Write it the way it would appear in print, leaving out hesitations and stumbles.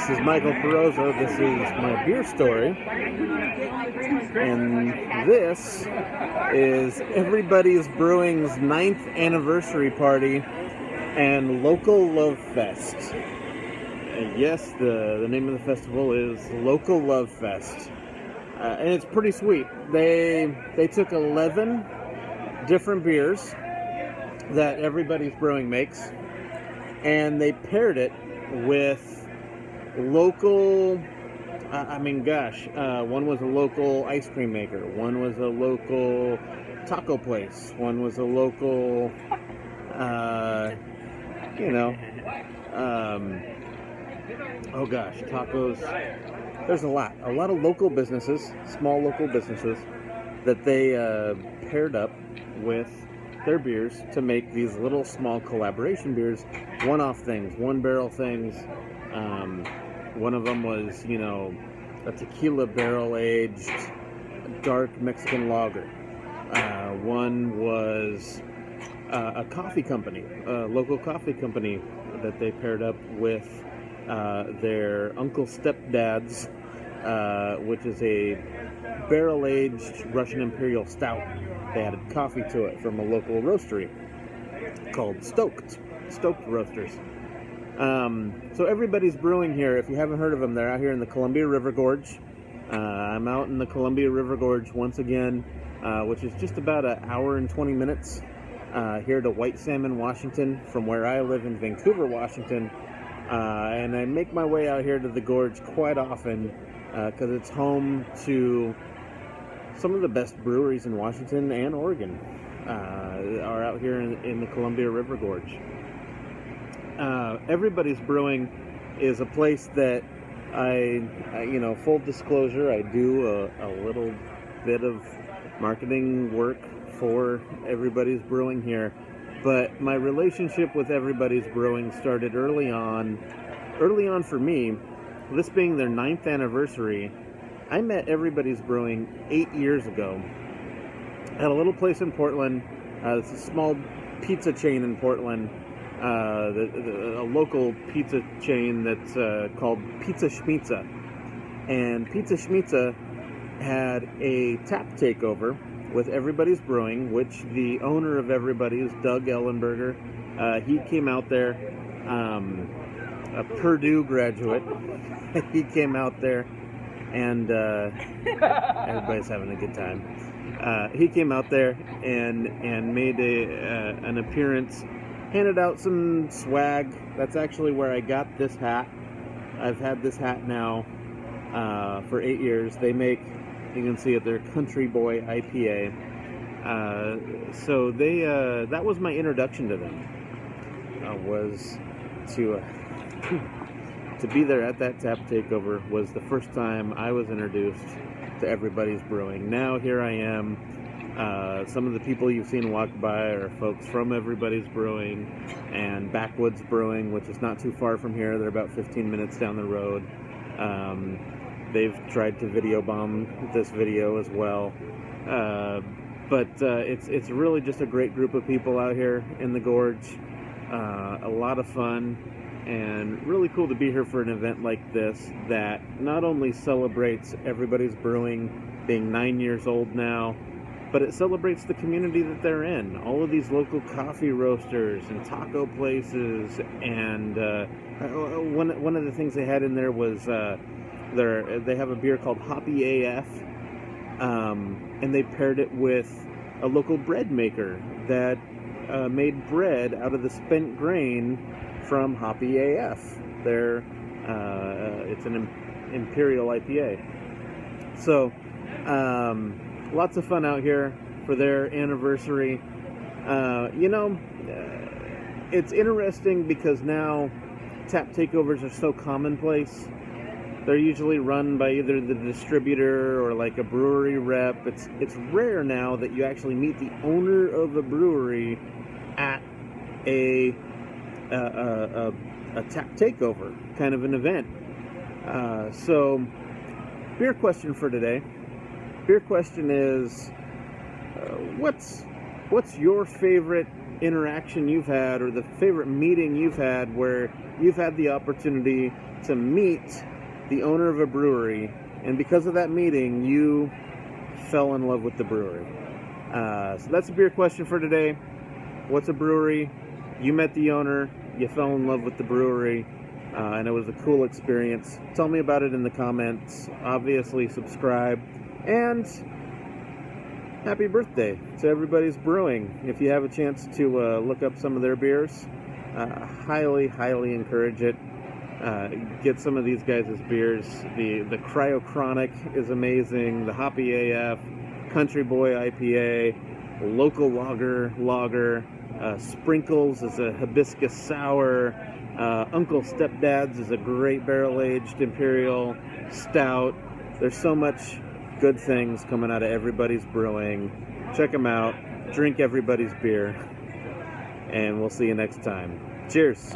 This is Michael Perozo. This is my beer story. And this is Everybody's Brewing's 9th anniversary party and Local Love Fest. Yes, the name of the festival is Local Love Fest. And it's pretty sweet. They took 11 different beers that Everybody's Brewing makes, and they paired it with local, one was a local ice cream maker, one was a local taco place, one was a local, tacos. There's a lot of local businesses, small local businesses, that they paired up with their beers to make these little small collaboration beers, one-off things, one-barrel things. One of them was, a tequila barrel-aged dark Mexican lager. One was a coffee company, a local coffee company that they paired up with their Uncle Stepdad's, which is a barrel-aged Russian Imperial Stout. They added coffee to it from a local roastery called Stoked Roasters. So Everybody's Brewing here. If you haven't heard of them, they're out here in the Columbia River Gorge. I'm out in the Columbia River Gorge once again, which is just about an hour and 20 minutes here to White Salmon, Washington, from where I live in Vancouver, Washington. And I make my way out here to the gorge quite often because it's home to some of the best breweries in Washington and Oregon are out here in the Columbia River Gorge. Everybody's Brewing is a place that I full disclosure, I do a little bit of marketing work for Everybody's Brewing here, but my relationship with Everybody's Brewing started early on for me, this being their 9th anniversary. I met Everybody's Brewing 8 years ago at a little place in Portland. It's a small pizza chain in Portland, a local pizza chain that's called Pizza Schmizza. And Pizza Schmizza had a tap takeover with Everybody's Brewing, which the owner of Everybody's, Doug Ellenberger, he came out there, a Purdue graduate. He came out there, and everybody's having a good time. He came out there and made an appearance, handed out some swag. That's actually where I got this hat. I've had this hat now for 8 years. They make, you can see it, their Country Boy IPA. So that was my introduction to them. Was to be there at that tap takeover was the first time I was introduced to Everybody's Brewing. Now here I am. Some of the people you've seen walk by are folks from Everybody's Brewing and Backwoods Brewing, which is not too far from here. They're about 15 minutes down the road. They've tried to video bomb this video as well. But it's really just a great group of people out here in the gorge. A lot of fun. And really cool to be here for an event like this that not only celebrates Everybody's Brewing being 9 years old now, but it celebrates the community that they're in. All of these local coffee roasters and taco places. And one of the things they had in there was they have a beer called Hoppy AF, and they paired it with a local bread maker that made bread out of the spent grain from Hoppy AF. It's an Imperial IPA. So, lots of fun out here for their anniversary. It's interesting because now tap takeovers are so commonplace. They're usually run by either the distributor or like a brewery rep. It's rare now that you actually meet the owner of a brewery at a tap takeover kind of an event. So, beer question for today. Beer question is, what's your favorite interaction you've had, or the favorite meeting you've had where you've had the opportunity to meet the owner of a brewery, and because of that meeting, you fell in love with the brewery. So that's a beer question for today. What's a brewery? You met the owner, you fell in love with the brewery, and it was a cool experience. Tell me about it in the comments. Obviously, subscribe, and happy birthday to Everybody's Brewing. If you have a chance to look up some of their beers, highly encourage it. Get some of these guys' beers. The Cryochronic is amazing. The Hoppy AF, Country Boy IPA, Local Lager, Sprinkles is a hibiscus sour. Uncle Stepdad's is a great barrel-aged imperial stout. There's so much good things coming out of Everybody's Brewing. Check them out. Drink everybody's beer. And we'll see you next time. Cheers.